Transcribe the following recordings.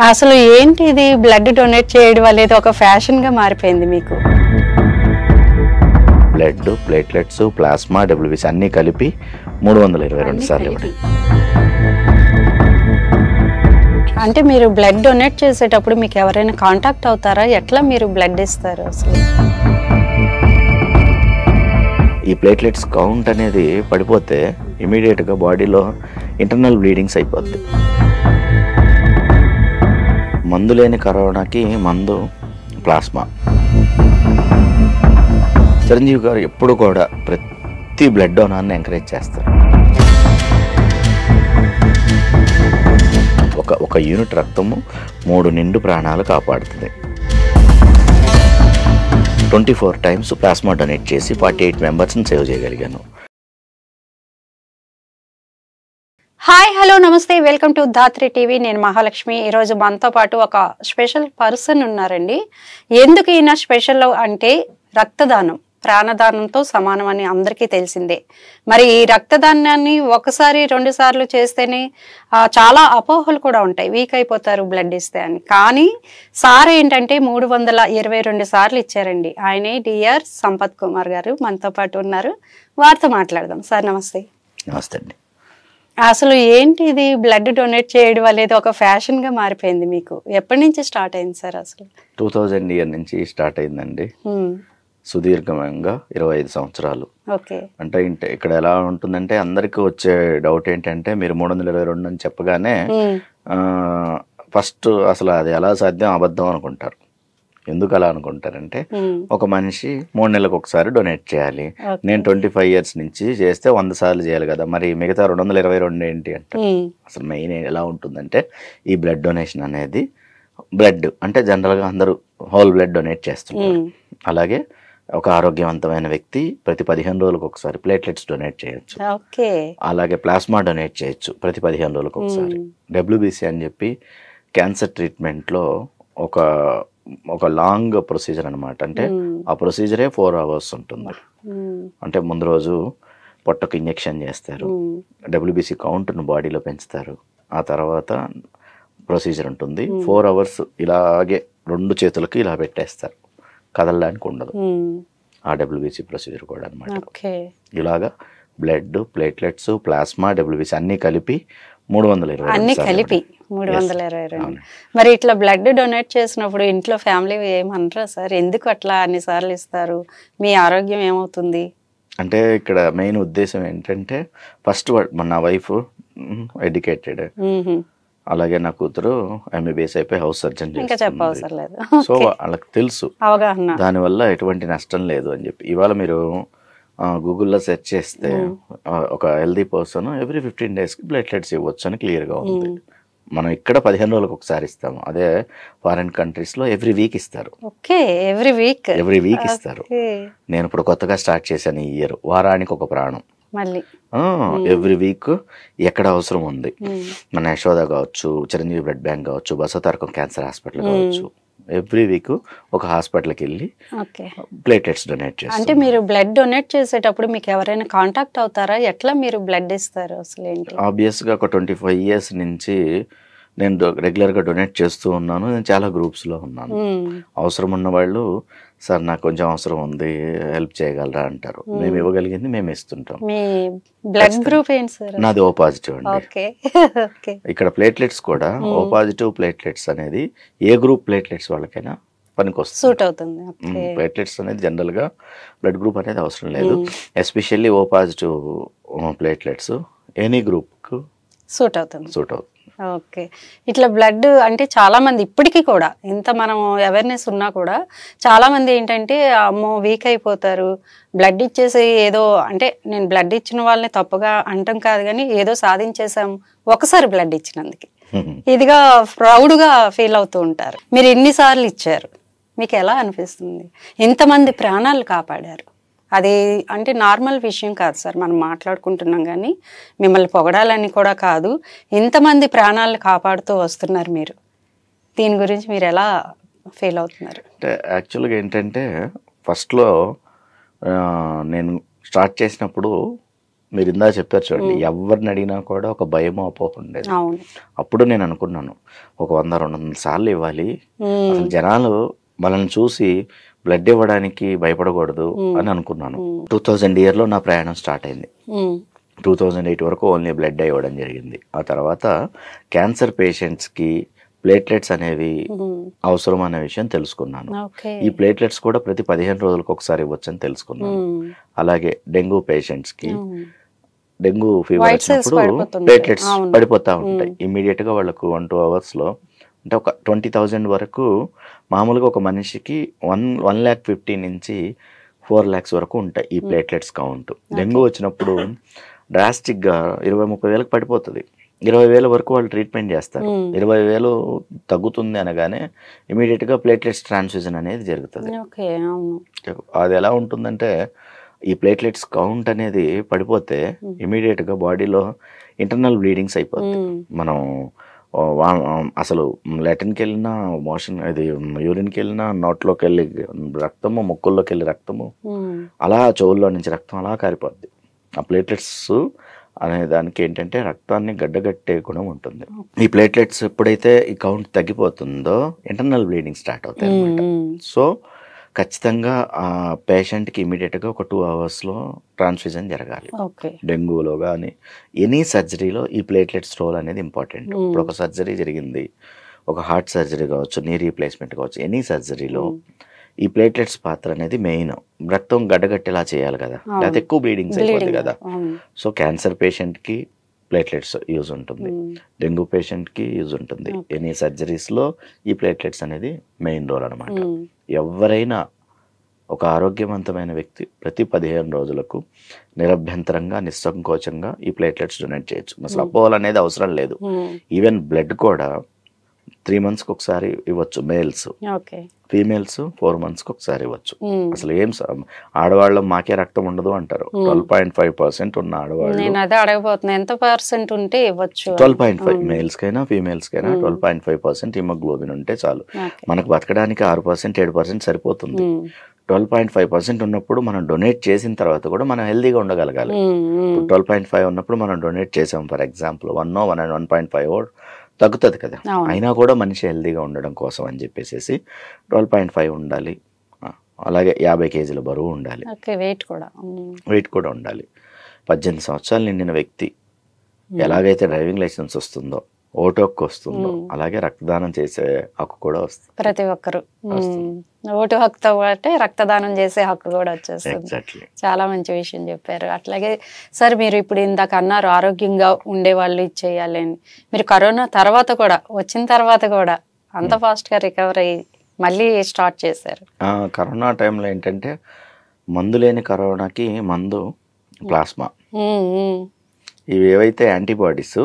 అసలు ఏంటి ఇది బ్లడ్ డొనేట్ చేయడం అనేది ఒక ఫ్యాషన్ గా మారిపోయింది మీకు? బ్లడ్, ప్లేట్లెట్స్, ప్లాస్మా, డబ్ల్యూబీసీ అన్నీ కలిపి 322 సార్లు ఇవ్వడం. అంటే మీరు బ్లడ్ డొనేట్ చేసేటప్పుడు మీకు ఎవరైనా కాంటాక్ట్ అవుతారా? ఎట్లా మీరు బ్లడ్ ఇస్తారు అసలు? ఈ ప్లేట్లెట్స్ కౌంట్ అనేది పడిపోతే ఇమీడియట్గా బాడీలో ఇంటర్నల్ బ్లీడింగ్స్ అయిపోద్ది. మందు లేని కరోనాకి మందు ప్లాస్మా. చిరంజీవి గారు ఎప్పుడు కూడా ప్రతి బ్లడ్ డోనార్ని ఎంకరేజ్ చేస్తారు. ఒక యూనిట్ రక్తము 3 నిండు ప్రాణాలు కాపాడుతుంది. 24 టైమ్స్ ప్లాస్మా డొనేట్ చేసి 48 మెంబర్స్ని సేవ్ చేయగలిగాను. హాయ్, హలో, నమస్తే, వెల్కమ్ టు ధాత్రి టీవీ. నేను మహాలక్ష్మి. ఈరోజు మనతో పాటు ఒక స్పెషల్ పర్సన్ ఉన్నారండి. ఎందుకు ఈయన స్పెషల్ అంటే రక్తదానం ప్రాణదానంతో సమానం అని అందరికీ తెలిసిందే. మరి ఈ రక్తదానాన్ని ఒకసారి 2 సార్లు చేస్తేనే చాలా అపోహలు కూడా ఉంటాయి, వీక్ అయిపోతారు బ్లడ్ ఇస్తే అని. కానీ సార్ ఏంటంటే 322 సార్లు ఇచ్చారండి. ఆయనే డిఆర్ సంపత్ కుమార్ గారు మనతో పాటు ఉన్నారు. వారితో మాట్లాడదాం. సార్ నమస్తే. నమస్తే అండి. అసలు ఏంటి ఇది బ్లడ్ డొనేట్ చేయడం అనేది ఒక ఫ్యాషన్ గా మారిపోయింది మీకు? ఎప్పటి నుంచి స్టార్ట్ అయింది సార్ అసలు? 2000 ఇయర్ నుంచి స్టార్ట్ అయిందండి. సుదీర్ఘంగా 25 సంవత్సరాలు. ఓకే. అంటే ఇక్కడ ఎలా ఉంటుందంటే అందరికి వచ్చే డౌట్ ఏంటంటే మీరు 322 అని చెప్పగానే ఫస్ట్ అసలు అది ఎలా సాధ్యం, అబద్ధం అనుకుంటారు. ఎందుకు అలా అనుకుంటారంటే ఒక మనిషి 3 నెలలకు ఒకసారి డొనేట్ చేయాలి. నేను 25 ఇయర్స్ నుంచి చేస్తే 100 సార్లు చేయాలి కదా, మరి మిగతా 222 ఏంటి అంటే అసలు మెయిన్ ఎలా ఉంటుందంటే ఈ బ్లడ్ డొనేషన్ అనేది బ్లడ్ అంటే జనరల్గా అందరూ హోల్ బ్లడ్ డొనేట్ చేస్తుంటారు. అలాగే ఒక ఆరోగ్యవంతమైన వ్యక్తి ప్రతి 15 రోజులకు ఒకసారి ప్లేట్లెట్స్ డొనేట్ చేయొచ్చు. అలాగే ప్లాస్మా డొనేట్ చేయొచ్చు ప్రతి 15 రోజులకు ఒకసారి. డబ్ల్యూబీసీ అని చెప్పి క్యాన్సర్ ట్రీట్మెంట్లో ఒక లాంగ్ ప్రొసీజర్ అనమాట. అంటే ఆ ప్రొసీజరే 4 hours ఉంటుంది. అంటే ముందు రోజు పొట్టకు ఇంజెక్షన్ చేస్తారు, డబ్ల్యూబీసీ కౌంట్ను బాడీలో పెంచుతారు. ఆ తర్వాత ప్రొసీజర్ ఉంటుంది. 4 hours ఇలాగే 2 చేతులకి ఇలా పెట్టేస్తారు, కదలడానికి ఉండదు. ఆ డబ్ల్యూబీసీ ప్రొసీజర్ కూడా అనమాట. ఇలాగా బ్లడ్, ప్లేట్లెట్స్, ప్లాస్మా, డబ్ల్యూబీసీ అన్నీ కలిపి 322. మరి ఇట్లా బ్లడ్ డొనేట్ చేసినప్పుడు ఇంట్లో ఫ్యామిలీ ఏమనరా సార్? ఎందుకు అట్లా అన్ని సార్లు ఇస్తారు, మీ ఆరోగ్యం ఏమవుతుంది అంటే? ఇక్కడ మెయిన్ ఉద్దేశం ఏంటంటే ఫస్ట్ నా వైఫ్ ఎడ్యుకేటెడ్, అలాగే నా కూతురు ఎంబీబీఎస్ అయిపోయి హౌస్ సర్జన్ చేస్తుంది. సో వాళ్ళకి తెలుసు దానివల్ల ఎటువంటి నష్టం లేదు అని చెప్పి. ఇవాళ మీరు గూగుల్లో సెర్చ్ చేస్తే ఒక హెల్దీ పర్సన్ ఎవ్రీ 15 daysకి ప్లేట్లెట్స్ ఇవ్వచ్చు అని క్లియర్గా ఉంది. మనం ఇక్కడ 15 రోజులకు ఒకసారి ఇస్తాము, అదే ఫారిన్ కంట్రీస్లో ఎవ్రీ వీక్ ఇస్తారు. ఎవ్రీ వీక్ ఇస్తారు. నేను ఇప్పుడు కొత్తగా స్టార్ట్ చేశాను ఈ ఇయర్, వారానికి ఒక ప్రాణం. ఎవ్రీ వీక్ ఎక్కడ అవసరం ఉంది, మన యశోద కావచ్చు, చిరంజీవి బ్లడ్ బ్యాంక్ కావచ్చు, బసవతారకం క్యాన్సర్ హాస్పిటల్ కావచ్చు, ఎవ్రీ వీక్ ఒక హాస్పిటల్కి వెళ్ళి ప్లేట్లెట్స్ డొనేట్ చేస్తారు. అంటే మీరు బ్లడ్ డొనేట్ చేసేటప్పుడు మీకు ఎవరైనా కాంటాక్ట్ అవుతారా? ఎట్లా మీరు బ్లడ్ ఇస్తారు అసలు ఏంటి? ఆబ్వియస్గా ఒక 25 years నుంచి నేను రెగ్యులర్గా డొనేట్ చేస్తూ ఉన్నాను. నేను చాలా గ్రూప్స్లో ఉన్నాను. అవసరం ఉన్న వాళ్ళు సార్ నాకు కొంచెం అవసరం ఉంది, హెల్ప్ చేయగలరా అంటారు. మేము ఇవ్వగలిగింది మేము ఇస్తుంటాం. బ్లడ్ గ్రూప్ ఏంటి సార్? నాది ఓ పాజిటివ్ అండి. ఇక్కడ ప్లేట్లెట్స్ కూడా ఓ పాజిటివ్ ప్లేట్లెట్స్ అనేది ఏ గ్రూప్ ప్లేట్లెట్స్ వాళ్ళకైనా పనికొస్తుంది. ప్లేట్లెట్స్ అనేది జనరల్ గా బ్లడ్ గ్రూప్ అనేది అవసరం లేదు. Especially O positive platelets any group కు సూట్ అవుతుంది. ఓకే. ఇట్లా బ్లడ్ అంటే చాలా మంది ఇప్పటికీ కూడా ఇంత మనం అవేర్నెస్ ఉన్నా కూడా చాలా మంది ఏంటంటే అమ్మో వీక్ అయిపోతారు, బ్లడ్ ఇచ్చేసి ఏదో అంటే నేను బ్లడ్ ఇచ్చిన వాళ్ళని తప్పుగా అంటాం కాదు కానీ ఏదో సాధించేసాం ఒకసారి బ్లడ్ ఇచ్చినందుకు ఇదిగా ప్రౌడ్గా ఫీల్ అవుతూ ఉంటారు. మీరు ఎన్నిసార్లు ఇచ్చారు, మీకు ఎలా అనిపిస్తుంది? ఇంతమంది ప్రాణాలు కాపాడారు, అది అంటే నార్మల్ విషయం కాదు సార్. మనం మాట్లాడుకుంటున్నాం కానీ మిమ్మల్ని పొగడాలని కూడా కాదు. ఇంతమంది ప్రాణాలను కాపాడుతూ వస్తున్నారు మీరు, దీని గురించి మీరు ఎలా ఫీల్ అవుతున్నారు? అంటే యాక్చువల్గా ఏంటంటే ఫస్ట్లో నేను స్టార్ట్ చేసినప్పుడు మీరు ఇందా చెప్పారు చూడండి, ఎవరిని అడిగినా కూడా ఒక భయం అపోహ ఉండేది. అప్పుడు నేను అనుకున్నాను, ఒక 100-200 సార్లు ఇవ్వాలి, అసలు జనాలు మనల్ని చూసి బ్లడ్ ఇవ్వడానికి భయపడకూడదు అని అనుకున్నాను. 2000 ఇయర్లో నా ప్రయాణం స్టార్ట్ అయింది. 2008 వరకు ఓన్లీ బ్లడ్ ఇవ్వడం జరిగింది. ఆ తర్వాత క్యాన్సర్ పేషెంట్స్కి ప్లేట్లెట్స్ అనేవి అవసరం అనే విషయం తెలుసుకున్నాను. ఈ ప్లేట్లెట్స్ కూడా ప్రతి 15 రోజులకు ఒకసారి ఇవ్వచ్చు అని తెలుసుకున్నాను. అలాగే డెంగ్యూ పేషెంట్స్కి డెంగ్యూ ఫీవర్ వచ్చినప్పుడు ప్లేట్లెట్స్ పడిపోతూ ఉంటాయి. ఇమ్మీడియట్గా వాళ్ళకు 1-2 అవర్స్లో, అంటే ఒక 20,000 వరకు మామూలుగా ఒక మనిషికి 1,50,000 నుంచి 4 lakhs వరకు ఉంటాయి ఈ ప్లేట్లెట్స్ కౌంట్. డెంగ్యూ వచ్చినప్పుడు డ్రాస్టిక్గా 20-30 వేలకు పడిపోతుంది. 20,000 వరకు వాళ్ళు ట్రీట్మెంట్ చేస్తారు. 20,000 తగ్గుతుంది అనగానే ఇమీడియట్గా ప్లేట్లెట్స్ ట్రాన్స్ఫ్యూజన్ అనేది జరుగుతుంది. అది ఎలా ఉంటుందంటే, ఈ ప్లేట్లెట్స్ కౌంట్ అనేది పడిపోతే ఇమీడియట్గా బాడీలో ఇంటర్నల్ బ్లీడింగ్స్ అయిపోతాయి. మనం అసలు లాట్రిన్కి వెళ్ళినా, మోషన్ ఇది యూరిన్కి వెళ్ళినా, నోట్లోకి వెళ్ళి రక్తము, ముక్కుల్లోకి వెళ్ళి రక్తము, అలా చెవుల్లో నుంచి రక్తం అలా కారిపోద్ది. ఆ ప్లేట్లెట్స్ అనే దానికి ఏంటంటే రక్తాన్ని గడ్డగట్టే గుణం ఉంటుంది. ఈ ప్లేట్లెట్స్ ఎప్పుడైతే ఈ కౌంట్ తగ్గిపోతుందో ఇంటర్నల్ బ్లీడింగ్ స్టార్ట్ అవుతాయి అన్నమాట. సో ఖచ్చితంగా ఆ పేషెంట్కి ఇమీడియట్గా ఒక 2 అవర్స్లో ట్రాన్స్ఫ్యూజన్ జరగాలి. డెంగ్యూలో కానీ ఎనీ సర్జరీలో ఈ ప్లేట్లెట్స్ రోల్ అనేది ఇంపార్టెంట్. ఇప్పుడు ఒక సర్జరీ జరిగింది, ఒక హార్ట్ సర్జరీ కావచ్చు, నీ రీప్లేస్మెంట్ కావచ్చు, ఎనీ సర్జరీలో ఈ ప్లేట్లెట్స్ పాత్ర అనేది మెయిన్. రక్తం గడ్డగట్టేలా చేయాలి కదా, లేకపోతే ఎక్కువ బ్లీడింగ్స్ అయిపోతుంది కదా. సో క్యాన్సర్ పేషెంట్కి ప్లేట్లెట్స్ యూజ్ ఉంటుంది, డెంగ్యూ పేషెంట్కి యూజ్ ఉంటుంది. ఎనీ సర్జరీస్లో ఈ ప్లేట్లెట్స్ అనేది మెయిన్ రోల్ అనమాట. ఎవరైనా ఒక ఆరోగ్యవంతమైన వ్యక్తి ప్రతి 15 రోజులకు నిరభ్యంతరంగా, నిస్సంకోచంగా ఈ ప్లేట్లెట్స్ డొనేట్ చేయొచ్చు. అసలు అపోహలు అనేది అవసరం లేదు. ఈవెన్ బ్లడ్ కూడా 3 monthsకి ఒకసారి ఇవ్వచ్చు మేల్స్, ఫీమేల్స్ 4 monthsకి ఒకసారి ఇవ్వచ్చు. అసలు ఏం ఆడవాళ్ళ మాకే రక్తం ఉండదు అంటారు. 12.5% ఉన్న ఆడవాళ్ళు, నేను అదే అడగబోతున్నా, ఎంత పర్సెంట్ ఉంటే ఇవ్వచ్చు? 12.5 మేల్స్ కైనా ఫీమేల్స్ కైనా 12.5% హిమోగ్లోబిన్ ఉంటే చాలు. మనకు బతకడానికి 6%, 7% సరిపోతుంది. 12.5% ఉన్నప్పుడు మనం డొనేట్ చేసిన తర్వాత కూడా మనం హెల్దీగా ఉండగలగాలి. 12.5 ఉన్నప్పుడు మనం డొనేట్ చేసాం, ఫర్ ఎగ్జాంపుల్ 1.5 తగ్గుతుంది కదా, అయినా కూడా మనిషి హెల్దీగా ఉండడం కోసం అని చెప్పేసి 12.5 ఉండాలి. అలాగే 50 kg బరువు ఉండాలి, వెయిట్ కూడా ఉండాలి. 18 సంవత్సరాలు నిండిన వ్యక్తి ఎలాగైతే డ్రైవింగ్ లైసెన్స్ వస్తుందో, ఓటు హక్కు వస్తుందో, అలాగే రక్తదానం చేసే హక్కు కూడా వస్తుంది. ప్రతి ఒక్కరు ఓటు హక్కుతో పాటే రక్తదానం చేసే హక్కు కూడా వచ్చేస్తుంది. చాలా మంచి విషయం చెప్పారు. అట్లాగే సార్, మీరు ఇప్పుడు ఇందాక అన్నారు ఆరోగ్యంగా ఉండే వాళ్ళు ఇది చేయాలి అని. మీరు కరోనా తర్వాత కూడా, వచ్చిన తర్వాత కూడా అంత ఫాస్ట్గా రికవర్ అయ్యి మళ్ళీ స్టార్ట్ చేశారు. కరోనా టైంలో ఏంటంటే మందు లేని కరోనాకి మందు ప్లాస్మా. ఇవి ఏవైతే యాంటీబాడీస్,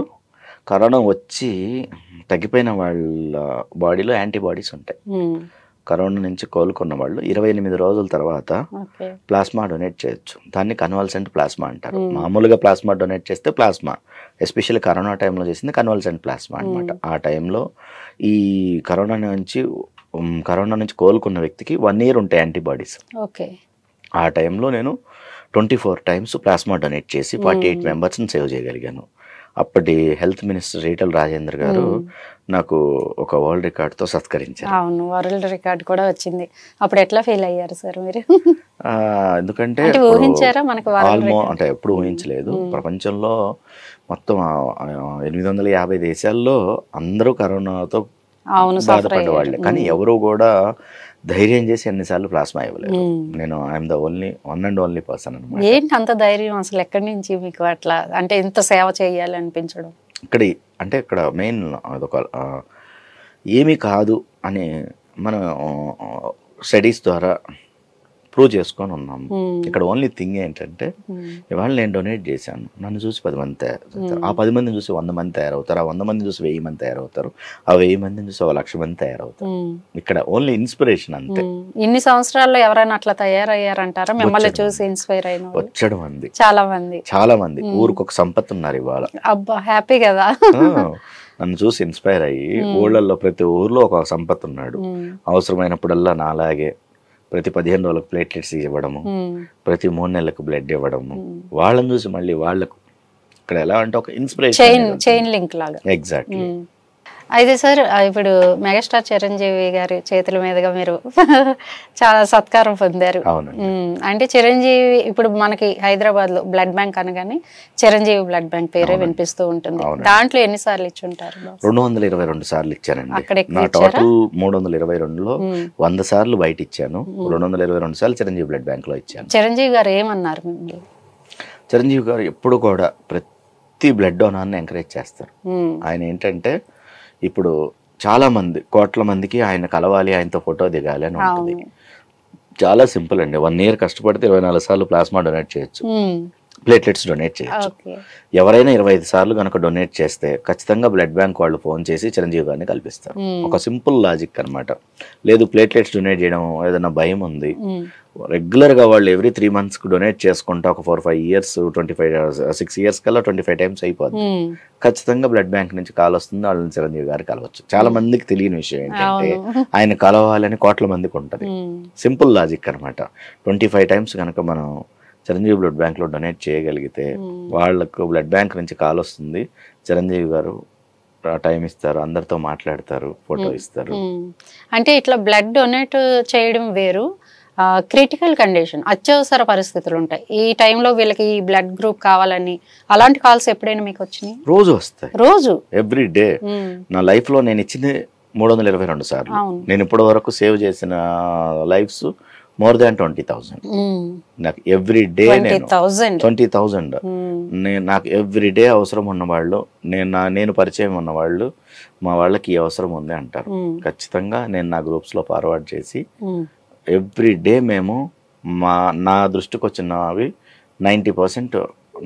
కరోనా వచ్చి తగ్గిపోయిన వాళ్ళ బాడీలో యాంటీబాడీస్ ఉంటాయి. కరోనా నుంచి కోలుకున్న వాళ్ళు 28 రోజుల తర్వాత ప్లాస్మా డొనేట్ చేయొచ్చు. దాన్ని కన్వాల్సెంట్ ప్లాస్మా అంటారు. మామూలుగా ప్లాస్మా డొనేట్ చేస్తే ప్లాస్మా, ఎస్పెషల్లీ కరోనా టైంలో చేసింది కన్వాల్సెంట్ ప్లాస్మా అనమాట. ఆ టైంలో ఈ కరోనా నుంచి కోలుకున్న వ్యక్తికి 1 year ఉంటాయి యాంటీబాడీస్. ఆ టైంలో నేను 24 times ప్లాస్మా డొనేట్ చేసి 48 members సేవ్ చేయగలిగాను. అప్పటి హెల్త్ మినిస్టర్ ఈటల రాజేందర్ గారు నాకు ఒక వరల్డ్ రికార్డ్తో సత్కరించారు. అవును, వరల్డ్ రికార్డ్ కూడా వచ్చింది. అప్పుడు ఎట్లా ఫీల్ అయ్యారు సార్ మీరు? ఎందుకంటే ఊహించారా మనకు? అంటే ఎప్పుడు ఊహించలేదు. ప్రపంచంలో మొత్తం 850 దేశాల్లో అందరూ కరోనాతో బాధపడ్డ వాళ్ళే, కానీ ఎవరు కూడా ధైర్యం చేసి ఎన్నిసార్లు ప్లాస్మా ఇవ్వలేదు. నేను I'm the one and only person అనమాట. ఏంటి అంత ధైర్యం అసలు ఎక్కడి నుంచి మీకు అట్లా, అంటే ఇంత సేవ చేయాలి అనిపించడం? ఇక్కడ మెయిన్ అదొక ఏమీ కాదు అని మనం స్టడీస్ ద్వారా ప్రూవ్ చేసుకొని ఉన్నాము. ఇక్కడ ఓన్లీ థింగ్ ఏంటంటే, ఇవాళ నేను డొనేట్ చేశాను, నన్ను చూసి 10 మంది తయారవుతారు, ఆ 10 మందిని చూసి 100 మంది తయారవుతారు, ఆ 100 మందిని చూసి 1000 మంది తయారవుతారు, ఆ 1000 మందిని చూసి 1,00,000 మంది తయారవుతారు. ఇక్కడ ఓన్లీ ఇన్స్పిరేషన్ అంతే. ఇన్ని సంవత్సరాల్లో ఎవరైనా అట్లా తయారయ్యారంటారా మిమ్మల్ని చూసి ఇన్స్పైర్ అయిన? వచ్చాడు మంది, చాలా మంది. ఊరికి ఒక సంపత్ ఉన్నారు ఇవాళ. అబ్బా, హ్యాపీ కదా. నన్ను చూసి ఇన్స్పైర్ అయ్యి ఊళ్ళల్లో ప్రతి ఊర్లో ఒక సంపత్ ఉన్నాడు. అవసరమైనప్పుడల్లా నాలాగే ప్రతి 15 రోజులకు ప్లేట్లెట్స్ ఇవ్వడము, ప్రతి 3 నెలలకు బ్లడ్ ఇవ్వడము, వాళ్ళని చూసి మళ్ళీ వాళ్ళకు ఇక్కడ ఎలా అంటే ఒక ఇన్స్పిరేషన్ చైన్ లింక్ లాగా. ఎగ్జాక్ట్లీ. అయితే సార్ ఇప్పుడు మెగాస్టార్ చిరంజీవి గారి చేతుల మీదుగా మీరు చాలా సత్కారం పొందారు. అంటే చిరంజీవి ఇప్పుడు మనకి హైదరాబాద్ లో బ్లడ్ బ్యాంక్ అనగానే చిరంజీవి బ్లడ్ బ్యాంక్ పేరే వినిపిస్తూ ఉంటుంది. దాంట్లో ఎన్నిసార్లు ఇచ్చి ఉంటారు? 222 సార్లు ఇచ్చానండి. నా టోటల్ 322లో 100 సార్లు బయట ఇచ్చాను, 222 సార్లు చిరంజీవి బ్లడ్ బ్యాంక్ లో ఇచ్చాను. చిరంజీవి గారు ఏమన్నారు మిమ్మల్ని? చిరంజీవి గారు ఎప్పుడు కూడా ప్రతి బ్లడ్ డోనర్ని ఎంకరేజ్ చేస్తారు. ఆయన ఏంటంటే ఇప్పుడు చాలా మంది కోట్ల మందికి ఆయన కలవాలి, ఆయనతో ఫోటో దిగాలి అని ఉంటుంది. చాలా సింపుల్ అండి. 1 year కష్టపడితే 24 సార్లు ప్లాస్మా డొనేట్ చేయొచ్చు, ప్లేట్లెట్స్ డొనేట్ చేయొచ్చు. ఎవరైనా 25 సార్లు కనుక డొనేట్ చేస్తే ఖచ్చితంగా బ్లడ్ బ్యాంక్ వాళ్ళు ఫోన్ చేసి చిరంజీవి గారిని కల్పిస్తారు. ఒక సింపుల్ లాజిక్ అనమాట. లేదు ప్లేట్లెట్స్ డొనేట్ చేయడం ఏదైనా భయం ఉంది, రెగ్యులర్గా వాళ్ళు ఎవ్రీ 3 months డొనేట్ చేసుకుంటా ఒక 4-5 years 6 years కల్లా 25 times అయిపోతుంది. ఖచ్చితంగా బ్లడ్ బ్యాంక్ నుంచి కాల్ వస్తుంది, వాళ్ళని చిరంజీవి గారు కలవచ్చు. చాలా మందికి తెలియని విషయం ఏంటంటే ఆయన కలవాలని కోట్ల మందికి ఉంటుంది. సింపుల్ లాజిక్ అనమాట. 25 times కనుక మనం చిరంజీవి బ్లడ్ బ్యాంక్లో డొనేట్ చేయగలిగితే వాళ్ళకు బ్లడ్ బ్యాంక్ నుంచి కాల్ వస్తుంది, చిరంజీవి గారు టైం ఇస్తారు, అందరితో మాట్లాడతారు, ఫోటో ఇస్తారు. అంటే ఇట్లా బ్లడ్ డొనేట్ చేయడం వేరు, క్రిటికల్ కండిషన్ అత్యవసర పరిస్థితులు ఉంటాయి, ఈ టైంలో వీళ్ళకి ఈ బ్లడ్ గ్రూప్ కావాలని అలాంటి కాల్స్ ఎప్పుడైనా మీకు వచ్చినాయి? రోజు వస్తాయి, రోజు ఎవ్రీ డే. నా లైఫ్ లో నేను ఇచ్చింది 322 సార్లు. నేను ఇప్పటి వరకు సేవ్ చేసిన లైఫ్స్ more than 20,000. నాకు ఎవ్రీ డే 20,000 నాకు ఎవ్రీ డే అవసరం ఉన్నవాళ్ళు, నేను పరిచయం ఉన్నవాళ్ళు మా వాళ్ళకి ఈ అవసరం ఉంది అంటారు. ఖచ్చితంగా నేను నా గ్రూప్స్ లో ఫార్వర్డ్ చేసి ఎవ్రీ డే మేము నా దృష్టికి వచ్చినవి 90%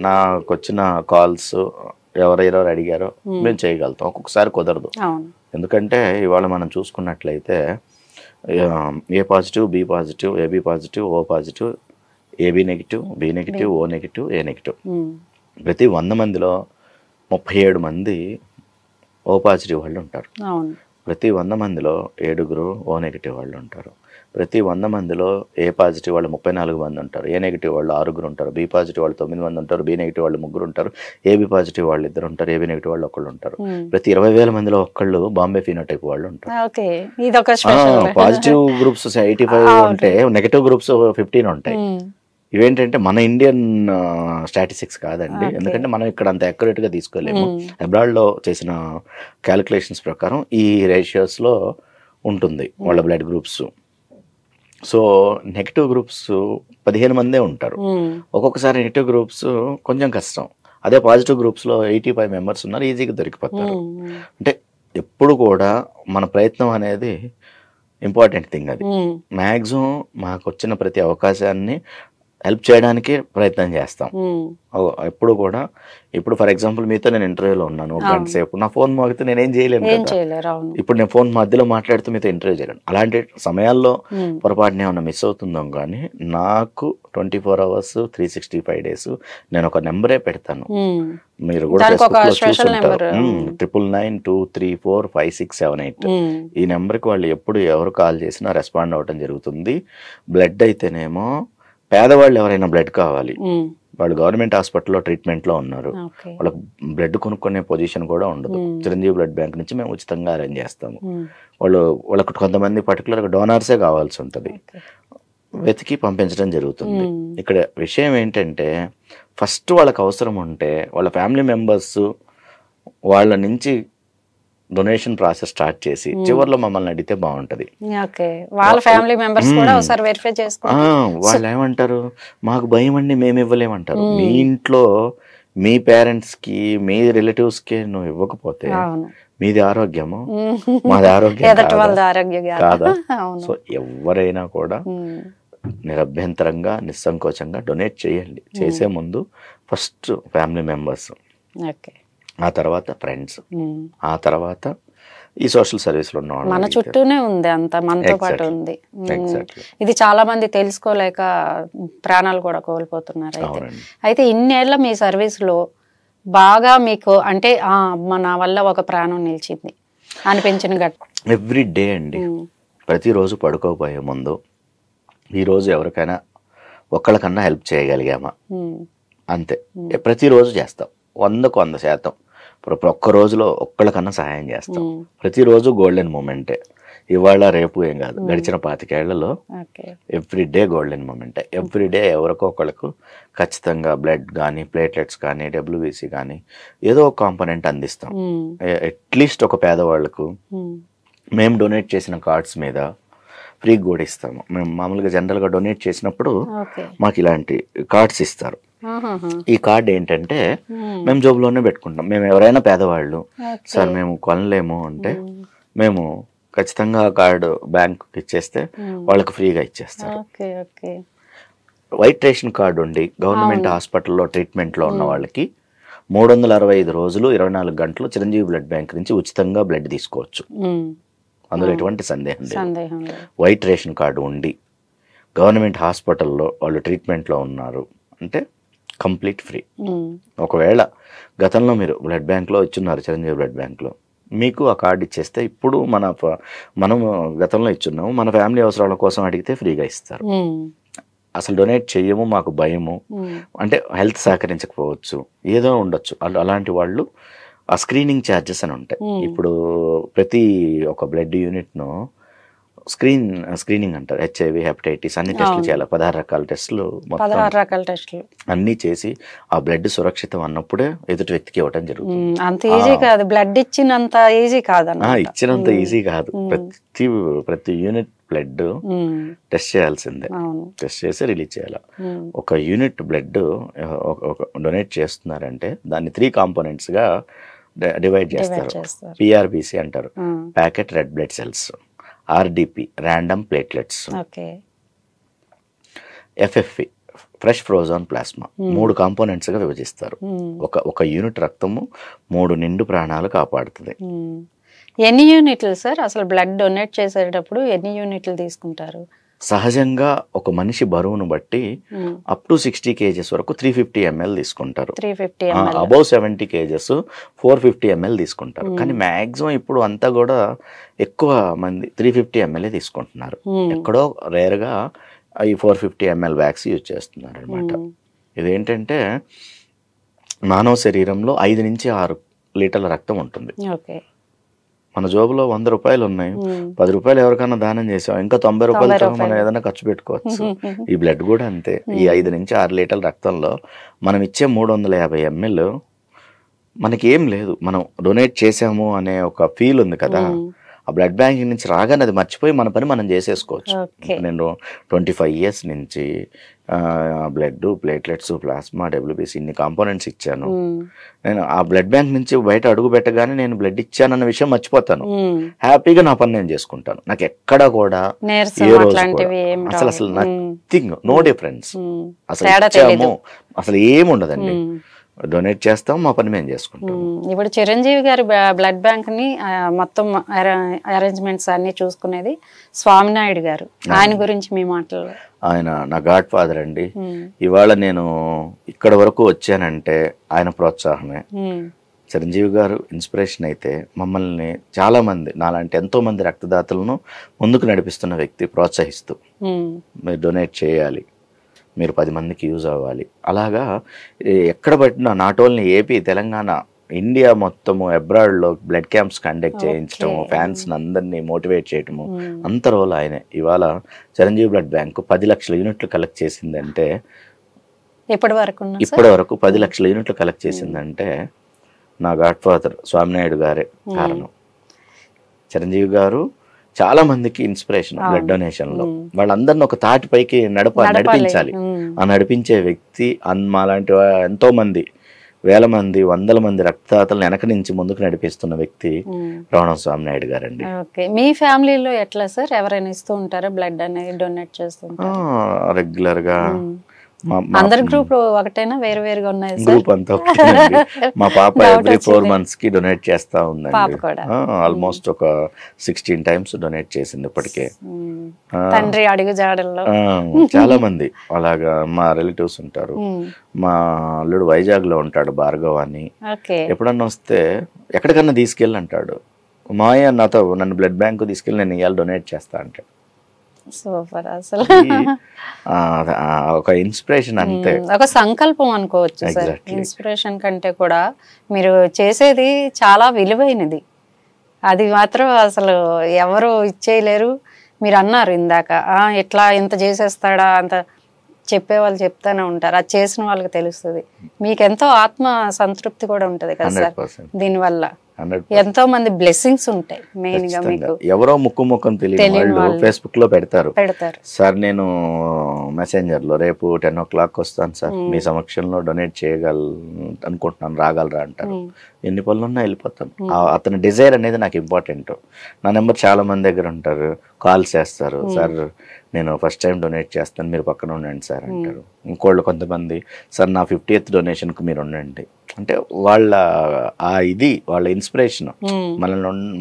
నాకు వచ్చిన కాల్స్ ఎవరెవరు అడిగారో మేము చేయగలుగుతాం. ఒక్కొక్కసారి కుదరదు, ఎందుకంటే ఇవాళ మనం చూసుకున్నట్లయితే A positive, B positive, AB positive, O positive, AB negative, B negative, O negative, A negative. ప్రతి 100 మందిలో 37 మంది ఓ పాజిటివ్ వాళ్ళు ఉంటారు. ప్రతి 100 మందిలో 7 ఓ నెగిటివ్ వాళ్ళు ఉంటారు. ప్రతి 100 మందిలో ఏ పాజిటివ్ వాళ్ళు 34 మంది ఉంటారు, ఏ నెగిటివ్ వాళ్ళు 6 ఉంటారు, బి పాజిటివ్ వాళ్ళు 9 మంది ఉంటారు, బి నెగిటివ్ వాళ్ళు 3 ఉంటారు, ఏబి పాజిటివ్ వాళ్ళు 2 ఉంటారు, ఏబి నెగిటివ్ వాళ్ళు 1 ఉంటారు. ప్రతి 20,000 మందిలో ఒక్కళ్ళు బాంబే ఫినోటైప్ వాళ్ళు ఉంటారు. పాజిటివ్ గ్రూప్స్ 85 ఉంటే నెగిటివ్ గ్రూప్స్ 15 ఉంటాయి. ఇవేంటంటే మన ఇండియన్ స్టాటిస్టిక్స్ కాదండి, ఎందుకంటే మనం ఇక్కడ అంత అక్యురేట్ గా తీసుకోలేము. అబ్రాడ్ లో చేసిన క్యాలిక్యులేషన్స్ ప్రకారం ఈ రేషియోస్ లో ఉంటుంది వాళ్ళ blood groups. So negative groups 15 మందే ఉంటారు. ఒక్కొక్కసారి నెగిటివ్ గ్రూప్స్ కొంచెం కష్టం. అదే పాజిటివ్ గ్రూప్స్ లో 85 members ఉన్నారు, ఈజీగా దొరికిపోతారు. అంటే ఎప్పుడు కూడా మన ప్రయత్నం అనేది ఇంపార్టెంట్ థింగ్. అది మ్యాక్సిమం మాకు వచ్చిన ప్రతి అవకాశాన్ని హెల్ప్ చేయడానికి ప్రయత్నం చేస్తాం ఎప్పుడు కూడా. ఇప్పుడు ఫర్ ఎగ్జాంపుల్ మీతో నేను ఇంటర్వ్యూలో ఉన్నాను, ఒక గంట సేపు నా ఫోన్ మోగితే నేనేం చేయలేను కదా. ఇప్పుడు నేను ఫోన్ మధ్యలో మాట్లాడుతూ మీతో ఇంటర్వ్యూ చేయలేను. అలాంటి సమయాల్లో పొరపాటున ఏమన్నా మిస్ అవుతుందో కానీ నాకు 24 hours 365 days నేను ఒక నెంబరే పెడతాను. మీరు కూడా చూసుంటారు, 9992345678. ఈ నెంబర్కి వాళ్ళు ఎప్పుడు ఎవరు కాల్ చేసినా రెస్పాండ్ అవ్వడం జరుగుతుంది. బ్లడ్ అయితేనేమో పేదవాళ్ళు ఎవరైనా బ్లడ్ కావాలి, వాళ్ళు గవర్నమెంట్ హాస్పిటల్లో ట్రీట్మెంట్లో ఉన్నారు, వాళ్ళకి బ్లడ్ కొనుక్కునే పొజిషన్ కూడా ఉండదు, చిరంజీవి బ్లడ్ బ్యాంక్ నుంచి మేము ఉచితంగా అరేంజ్ చేస్తాము. వాళ్ళకు కొంతమంది పర్టికులర్గా డోనార్సే కావాల్సి ఉంటుంది, వెతికి పంపించడం జరుగుతుంది. ఇక్కడ విషయం ఏంటంటే ఫస్ట్ వాళ్ళకి అవసరం ఉంటే వాళ్ళ ఫ్యామిలీ మెంబర్స్ వాళ్ళ నుంచి డొనేషన్ ప్రాసెస్ స్టార్ట్ చేసి చివరిలో మమ్మల్ని అడిగితే బాగుంటది. వాళ్ళు ఏమంటారు, మాకు భయం అండి మేము ఇవ్వలేమంటారు. మీ ఇంట్లో మీ పేరెంట్స్ కి మీ రిలేటివ్స్ కి నువ్వు ఇవ్వకపోతే మీది ఆరోగ్యము మాది ఆరోగ్యం కాదా? సో ఎవరైనా కూడా నిరభ్యంతరంగా నిస్సంకోచంగా డొనేట్ చేయండి. చేసే ముందు ఫస్ట్ ఫ్యామిలీ మెంబర్స్, ఆ తర్వాత ఫ్రెండ్స్, ఆ తర్వాత ఈ సోషల్ సర్వీస్ లో ఉన్న మన చుట్టూనే ఉంది, అంత మనతో పాటు ఉంది. ఇది చాలా మంది తెలుసుకోలేక ప్రాణాలు కూడా కోల్పోతున్నారు. అయితే ఇన్నేళ్ల మీ సర్వీస్ లో బాగా మీకు అంటే మన వల్ల ఒక ప్రాణం నిలిచింది అనిపించిన ఘటన? ఎవ్రీ డే అండి, ప్రతిరోజు పడుకోబోయే ముందు ఈరోజు ఎవరికైనా ఒక్కళ్ళకన్నా హెల్ప్ చేయగలిగామా, అంతే. ప్రతిరోజు చేస్తాం, 100% ఒక్క రోజులో ఒక్కళ్ళకన్నా సహాయం చేస్తాం. ప్రతిరోజు గోల్డెన్ మూమెంటే, ఇవాళ రేపు ఏం కాదు, గడిచిన 25 ఏళ్లలో ఎవ్రీడే గోల్డెన్ మూమెంటే. ఎవ్రీడే ఎవరికో ఒకళ్ళకు ఖచ్చితంగా బ్లడ్ కానీ, ప్లేట్లెట్స్ కానీ, WBC కానీ ఏదో ఒక కాంపోనెంట్ అందిస్తాం. అట్లీస్ట్ ఒక పేదవాళ్లకు మేము డొనేట్ చేసిన కార్డ్స్ మీద ఫ్రీ కూడా ఇస్తాము. మేము మామూలుగా జనరల్గా డొనేట్ చేసినప్పుడు మాకు ఇలాంటి కార్డ్స్ ఇస్తారు. ఈ కార్డ్ ఏంటంటే మేము జోబులోనే పెట్టుకుంటాం. మేము ఎవరైనా పేదవాళ్ళు సార్ మేము కొనలేము అంటే మేము ఖచ్చితంగా ఆ కార్డు బ్యాంకుకి ఇచ్చేస్తే వాళ్ళకి ఫ్రీగా ఇచ్చేస్తారు. వైట్ రేషన్ కార్డు ఉండి గవర్నమెంట్ హాస్పిటల్లో ట్రీట్మెంట్లో ఉన్న వాళ్ళకి 365 రోజులు 24 గంటలు చిరంజీవి బ్లడ్ బ్యాంక్ నుంచి ఉచితంగా బ్లడ్ తీసుకోవచ్చు. అందులో ఎటువంటి సందేహం లేదు. వైట్ రేషన్ కార్డు ఉండి గవర్నమెంట్ హాస్పిటల్లో వాళ్ళు ట్రీట్మెంట్లో ఉన్నారు అంటే కంప్లీట్ ఫ్రీ. ఒకవేళ గతంలో మీరు బ్లడ్ బ్యాంక్లో ఇచ్చున్నారు, చిరంజీవి బ్లడ్ బ్యాంక్లో, మీకు ఆ కార్డు ఇచ్చేస్తే ఇప్పుడు మనం గతంలో ఇచ్చున్నాము, మన ఫ్యామిలీ అవసరాల కోసం అడిగితే ఫ్రీగా ఇస్తారు. అసలు డొనేట్ చెయ్యము, మాకు భయము అంటే హెల్త్ సహకరించకపోవచ్చు, ఏదో ఉండొచ్చు, అలాంటి వాళ్ళు ఆ స్క్రీనింగ్ ఛార్జెస్ అని ఉంటాయి. ఇప్పుడు ప్రతి ఒక బ్లడ్ యూనిట్ను స్క్రీనింగ్ అంటారు. HIV, హెపటైటిస్ అన్ని టెస్టులు చేయాలి. 16 రకాల టెస్టులు, 16 రకాల టెస్టులు అన్ని చేసి ఆ బ్లడ్ సురక్షితం అన్నప్పుడే ఎదుటి వ్యక్తికి ఇవ్వడం జరుగుతుంది. అంత ఈజీ కాదు, బ్లడ్ ఇచ్చినంత ఈజీ కాదు, ఇచ్చినంత ఈజీ కాదు. ప్రతి యూనిట్ బ్లడ్ టెస్ట్ చేయాల్సిందే, టెస్ట్ చేసి రిలీజ్ చేయాలి. ఒక యూనిట్ బ్లడ్ డొనేట్ చేస్తున్నారంటే దాన్ని 3 కాంపోనెంట్స్ గా డివైడ్ చేస్తారు. PRBC అంటారు, packet red blood cells, RDP random platelets, FFP fresh frozen plasma. 3 components గా విభజిస్తారు. ఒక యూనిట్ రక్తము 3 నిండు ప్రాణాలు కాపాడుతుంది. ఎన్ని యూనిట్లు సార్ అసలు బ్లడ్ డొనేట్ చేసేటప్పుడు ఎన్ని యూనిట్లు తీసుకుంటారు? సహజంగా ఒక మనిషి బరువును బట్టి అప్ టు 60 kgs వరకు 350 ml తీసుకుంటారు. అబౌవ్ 70 kgs 450 ml తీసుకుంటారు. కానీ మాక్సిమం ఇప్పుడు అంతా కూడా ఎక్కువ మంది 350 ml తీసుకుంటున్నారు. ఎక్కడో రేర్ గా ఈ 450 ml వ్యాక్స్ యూజ్ చేస్తున్నారు అనమాట. ఇదేంటంటే మానవ శరీరంలో 5 నుంచి 6 లీటర్ల రక్తం ఉంటుంది. మన జోబులో 100 రూపాయలు ఉన్నాయి, 10 రూపాయలు ఎవరికైనా దానం చేసాం, ఇంకా 90 రూపాయలతో మనం ఏదైనా ఖర్చు పెట్టుకోవచ్చు. ఈ బ్లడ్ కూడా అంతే. ఈ 5 నుంచి 6 లీటర్ల రక్తంలో మనం ఇచ్చే 350 ml మనకి ఏం లేదు, మనం డొనేట్ చేసాము అనే ఒక ఫీల్ ఉంది కదా. ఆ బ్లడ్ బ్యాంకింగ్ నుంచి రాగానే అది మర్చిపోయి మన పని మనం చేసేసుకోవచ్చు. నేను 25 years నుంచి బ్లడ్, ప్లేట్లెట్స్, ప్లాస్మా, WBC ఇన్ని కాంపోనెంట్స్ ఇచ్చాను. నేను ఆ బ్లడ్ బ్యాంక్ నుంచి బయట అడుగు పెట్టగానే నేను బ్లడ్ ఇచ్చానన్న విషయం మర్చిపోతాను. హ్యాపీగా నా పని నేను చేసుకుంటాను. నాకు ఎక్కడ కూడా ఏ రోజు అసలు నథింగ్, నో డిఫరెన్స్. అసలు ఇచ్చాము అసలు ఏముండదండి, డొనేట్ చేస్తాం, మా పని మేము చేసుకుంటాం. ఇప్పుడు చిరంజీవి గారి బ్లడ్ బ్యాంక్ ని మొత్తం అరేంజ్మెంట్స్ అన్ని చూసుకునేది స్వామినాయుడు గారు. ఆయన గురించి మీ మాటలు? ఆయన నా గాడ్ ఫాదర్ అండి. ఇవాళ నేను ఇక్కడ వరకు వచ్చానంటే ఆయన ప్రోత్సాహమే. చిరంజీవి గారు ఇన్స్పిరేషన్ అయితే మమ్మల్ని చాలా మంది నాలాంటి ఎంతో మంది రక్తదాతలను ముందుకు నడిపిస్తున్న వ్యక్తి, ప్రోత్సహిస్తూ మీరు డొనేట్ చేయాలి, మీరు 10 మందికి యూజ్ అవ్వాలి. అలాగా ఎక్కడ పట్టినా not only AP, Telangana, India మొత్తము అబ్రాడ్లో బ్లడ్ క్యాంప్స్ కండక్ట్ చేయించడము, ఫ్యాన్స్ అందరినీ మోటివేట్ చేయటము, అంత రోల్ ఆయనే. ఇవాళ చిరంజీవి బ్లడ్ బ్యాంకు 10 లక్షల యూనిట్లు కలెక్ట్ చేసిందంటే, ఇప్పటి వరకు 10 లక్షల యూనిట్లు కలెక్ట్ చేసిందంటే నా గాడ్ ఫాదర్ స్వామినాయుడు గారే కారణం. చిరంజీవి గారు చాలా మందికి ఇన్స్పిరేషన్ బ్లడ్ డొనేషన్ లో. వాళ్ళందరినీ ఒక తాటి పైకి నడిపించాలి. ఆ నడిపించే వ్యక్తి మాలాంటి ఎంతో మంది, వేల మంది, వందల మంది రక్తదాతలను వెనక నుంచి ముందుకు నడిపిస్తున్న వ్యక్తి రవణం స్వామినాయుడు గారండి. మీ ఫ్యామిలీలో ఎట్లా సార్, ఎవరైనా ఇస్తూ ఉంటారా బ్లడ్ అనేది, డొనేట్ చేస్తుంటారా రెగ్యులర్ గా? అందరి గ్రూప్ ఒకటేనా, వేరు వేరుగా ఉన్నాయి? గ్రూప్ అంతా మా పాప ఎవ్రీ 4 months కి డొనేట్ చేస్తా ఉందండి. ఆల్మోస్ట్ ఒక 16 times డొనేట్ చేసింది ఇప్పటికే. తండ్రి అడుగు జాడల్లో చాలా మంది అలాగా మా రిలేటివ్స్ ఉంటారు. మా అల్లుడు వైజాగ్ లో ఉంటాడు, భార్గవ్ అని. ఎప్పుడన్నా వస్తే ఎక్కడికన్నా తీసుకెళ్ళి అంటాడు, మాయ నాతో నన్ను బ్లడ్ బ్యాంకు తీసుకెళ్ళి నేను ఇవాళ డొనేట్ చేస్తా అంటే సూపర్ అసలు. ఒక ఇన్స్పిరేషన్ అంతే, ఒక సంకల్పం అనుకోవచ్చు సార్. ఇన్స్పిరేషన్ కంటే కూడా మీరు చేసేది చాలా విలువైనది, అది మాత్రం అసలు ఎవరు ఇచ్చేయలేరు. మీరు అన్నారు ఇందాక ఎట్లా ఇంత చేసేస్తాడా అంత చెప్పేవాళ్ళు చెప్తానే ఉంటారు, అది చేసిన వాళ్ళకి తెలుస్తుంది. మీకు ఎంతో ఆత్మ సంతృప్తి కూడా ఉంటది కదా సార్ దీనివల్ల. ఎంతో మంది బ్లెస్సింగ్స్ ఉంటాయి మెయిన్ గా. మీకు ఎవరో ముఖం తెలియని వాళ్ళు ఫేస్బుక్ లో పెడతారు, సార్ నేను మెసెంజర్ లో రేపు 10 o'clock వస్తాను సార్, మీ సమక్షంలో డొనేట్ అనుకుంటున్నాను, రాగలరా అంటారు. ఎన్ని పనులు ఉన్నా వెళ్ళిపోతాను. అతని డిజైర్ అనేది నాకు ఇంపార్టెంట్. నా నెంబర్ చాలా మంది దగ్గర ఉంటారు, కాల్ చేస్తారు, సార్ నేను ఫస్ట్ టైం డొనేట్ చేస్తాను, మీరు పక్కన ఉండండి సార్ అంటారు. ఇంకోళ్ళు కొంతమంది, సార్ నా 50th డొనేషన్కి మీరు ఉండండి అంటే వాళ్ళ వాళ్ళ ఇన్స్పిరేషన్,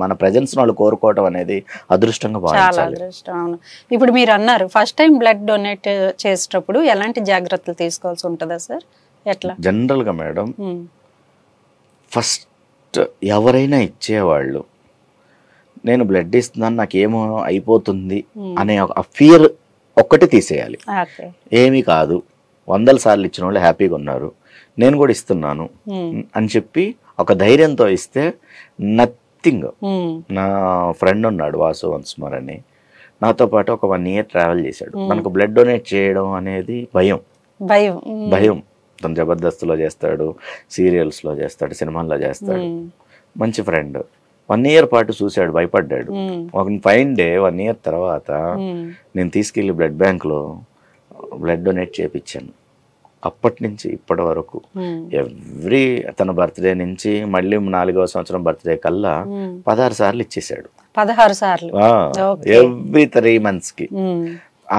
మన ప్రెజెన్స్ వాళ్ళు కోరుకోవడం అనేది అదృష్టంగా భావించాలి. అవును. ఇప్పుడు మీరు అన్నారు ఫస్ట్ టైం బ్లడ్ డొనేట్ చేసేటప్పుడు ఎలాంటి జాగ్రత్తలు తీసుకోవాల్సి ఉంటుందా సార్? ఎట్లా జనరల్ గా మేడం, ఫస్ట్ ఎవరైనా ఇచ్చేవాళ్ళు నేను బ్లడ్ ఇస్తున్నాను నాకేమో అయిపోతుంది అనే ఒక ఫియర్ ఒక్కటి తీసేయాలి. ఏమీ కాదు, 100 సార్లు ఇచ్చిన వాళ్ళు హ్యాపీగా ఉన్నారు, నేను కూడా ఇస్తున్నాను అని చెప్పి ఒక ధైర్యంతో ఇస్తే నథింగ్. నా ఫ్రెండ్ ఉన్నాడు వాసు వన్స్మర్ అని, నాతో పాటు ఒక 1 year ట్రావెల్ చేశాడు. మనకు బ్లడ్ డొనేట్ చేయడం అనేది భయం. తను జబర్దస్త్లో చేస్తాడు, సీరియల్స్లో చేస్తాడు, సినిమాల్లో చేస్తాడు. మంచి ఫ్రెండ్. 1 year పాటు చూశాడు, భయపడ్డాడు. ఒక ఫైన్ డే 1 year తర్వాత నేను తీసుకెళ్లి బ్లడ్ బ్యాంక్లో బ్లడ్ డొనేట్ చేయించాను. అప్పటి నుంచి ఇప్పటి వరకు ఎవ్రీ తన బర్త్డే నుంచి మళ్ళీ 4వ సంవత్సరం బర్త్డే కల్లా 16 సార్లు ఇచ్చేసాడు. 16 సార్లు ఎవ్రీ 3 months కి.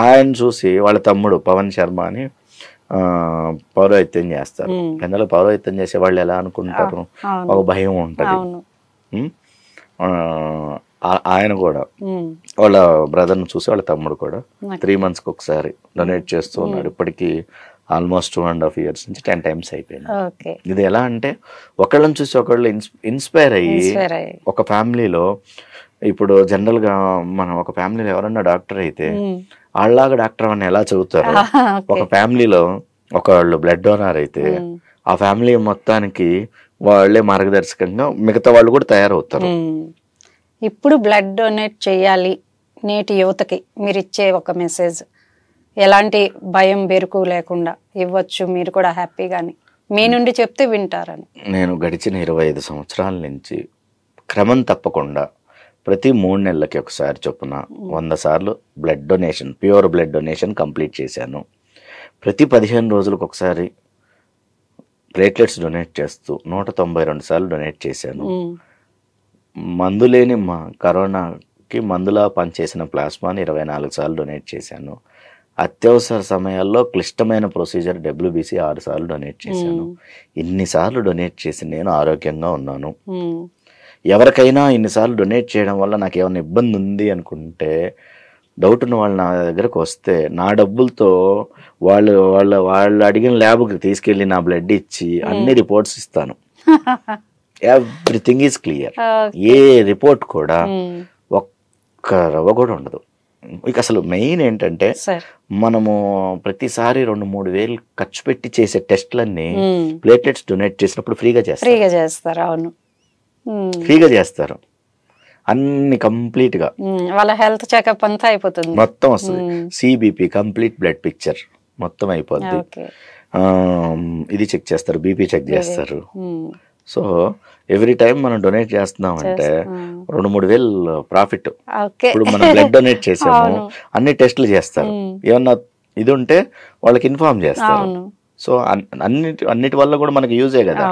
ఆయన చూసి వాళ్ళ తమ్ముడు పవన్ శర్మ అని పౌరోహిత్యం చేస్తారు. ఎందులో పౌరోహిత్యం చేసే వాళ్ళు ఎలా అనుకుంటారు, ఒక భయం ఉంటది. ఆయన కూడా వాళ్ళ బ్రదర్ని చూసి వాళ్ళ తమ్ముడు కూడా 3 months కి ఒకసారి డొనేట్ చేస్తూ ఉన్నాడు. ఇప్పటికీ ఆల్మోస్ట్ 2.5 years నుంచి 10 times అయిపోయింది. ఇది ఎలా అంటే ఒకళ్ళని చూసి ఒకళ్ళు ఇన్స్పైర్ అయ్యి ఒక ఫ్యామిలీలో, ఇప్పుడు జనరల్ గా మనం ఒక ఫ్యామిలీలో ఎవరన్నా డాక్టర్ అయితే వాళ్ళలాగా డాక్టర్ అని ఎలా చదువుతారు, ఒక ఫ్యామిలీలో ఒకళ్ళు బ్లడ్ డోనర్ అయితే ఆ ఫ్యామిలీ మొత్తానికి వాళ్ళే మార్గదర్శకంగా మిగతా వాళ్ళు కూడా తయారవుతారు. ఇప్పుడు బ్లడ్ డొనేట్ చేయాలి నేటి యువతకి మీరు ఇచ్చే ఒక మెసేజ్, ఎలాంటి భయం బెరుకు లేకుండా ఇవ్వచ్చు, మీరు కూడా హ్యాపీగాని మీ నుండి చెప్తే వింటారని. నేను గడిచిన 25 సంవత్సరాల నుంచి క్రమం తప్పకుండా ప్రతి 3 నెలలకి ఒకసారి చొప్పున 100 సార్లు blood donation, pure blood donation complete చేశాను. ప్రతి 15 రోజులకు ఒకసారి ప్లేట్లెట్స్ డొనేట్ చేస్తూ 192 సార్లు డొనేట్ చేశాను. మందు లేని కరోనాకి మందులా పనిచేసిన ప్లాస్మాని 24 సార్లు డొనేట్ చేశాను. అత్యవసర సమయాల్లో క్లిష్టమైన ప్రొసీజర్ WBC 6 సార్లు డొనేట్ చేశాను. ఇన్నిసార్లు డొనేట్ చేసి నేను ఆరోగ్యంగా ఉన్నాను. ఎవరికైనా ఇన్నిసార్లు డొనేట్ చేయడం వల్ల నాకు ఏమైనా ఇబ్బంది ఉంది అనుకుంటే, డౌట్ ఉన్న వాళ్ళు నా దగ్గరకు వస్తే నా డబ్బులతో వాళ్ళు అడిగిన ల్యాబ్కి తీసుకెళ్ళి నా బ్లడ్ ఇచ్చి అన్ని రిపోర్ట్స్ ఇస్తాను. Everything is clear. A report కూడా ఒక్క రవ్వ కూడా ఉండదు. ఇక అసలు మెయిన్ ఏంటంటే మనము ప్రతిసారి 2-3 వేలు ఖర్చు పెట్టి చేసే టెస్ట్లన్నీ ప్లేట్లెట్స్ డొనేట్ చేసినప్పుడు ఫ్రీగా చేస్తారు. అవును, ఫ్రీగా చేస్తారు. అన్ని కంప్లీట్ గా వాళ్ళ హెల్త్ చెకప్ అంతా అయిపోతుంది, మొత్తం వస్తుంది. సిబిపి కంప్లీట్ బ్లడ్ పిక్చర్ మొత్తం అయిపోద్ది. ఇది చెక్ చేస్తారు, బీపీ చెక్ చేస్తారు. సో ఎవ్రీ టైం మనం డొనేట్ చేస్తున్నాం అంటే 2-3 వేలు ప్రాఫిట్. ఇప్పుడు మనం బ్లడ్ డొనేట్ చేసాము, అన్ని టెస్టులు చేస్తారు. ఏమన్నా ఇది ఉంటే వాళ్ళకి ఇన్ఫార్మ్ చేస్తారు. సో అన్నిటి వల్ల కూడా మనకి యూజే కదా.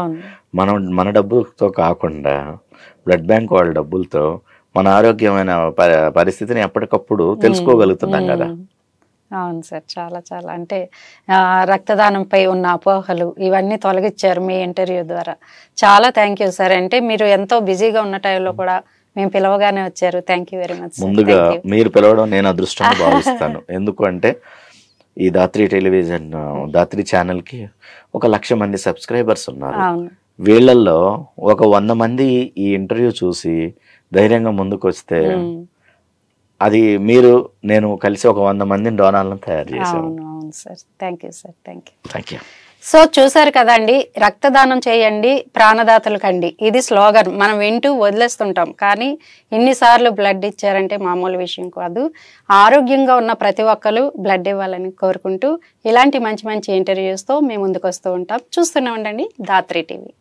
మన డబ్బులతో కాకుండా బ్లడ్ బ్యాంక్ వాళ్ళ డబ్బులతో మన ఆరోగ్యమైన పరిస్థితిని ఎప్పటికప్పుడు తెలుసుకోగలుగుతున్నాం కదా. అవును సార్, చాలా చాలా అంటే రక్తదానంపై ఉన్న అపోహలు ఇవన్నీ తొలగించారు మీ ఇంటర్వ్యూ ద్వారా. చాలా థ్యాంక్ యూ సార్. అంటే మీరు ఎంతో బిజీగా ఉన్న టైంలో కూడా మేము పిలవగానే వచ్చారు. Thank you very much. ముందుగా మీరు పిలవడం నేను అదృష్టంగా భావిస్తాను. ఎందుకు అంటే ఈ దాత్రి టెలివిజన్, దాత్రి ఛానల్కి 1,00,000 మంది సబ్స్క్రైబర్స్ ఉన్నారు. వీళ్ళల్లో ఒక 100 మంది ఈ ఇంటర్వ్యూ చూసి ధైర్యంగా ముందుకు వస్తే అది నేను కలిసి ఒక 100 మందిని డోనార్లను తయారు చేశాను. అవును sir, thank you sir, thank you. You. So చూసారు కదండి, రక్తదానం చేయండి, ప్రాణదాతలు కండి, ఇది స్లోగన్. మనం వింటూ వదిలేస్తుంటాం, కానీ ఇన్నిసార్లు బ్లడ్ ఇచ్చారంటే మామూలు విషయం కాదు. ఆరోగ్యంగా ఉన్న ప్రతి ఒక్కరు బ్లడ్ ఇవ్వాలని కోరుకుంటూ ఇలాంటి మంచి మంచి ఇంటర్వ్యూస్తో మేము ముందుకు వస్తూ ఉంటాం. చూస్తూనే ఉండండి ధాత్రి టీవీ.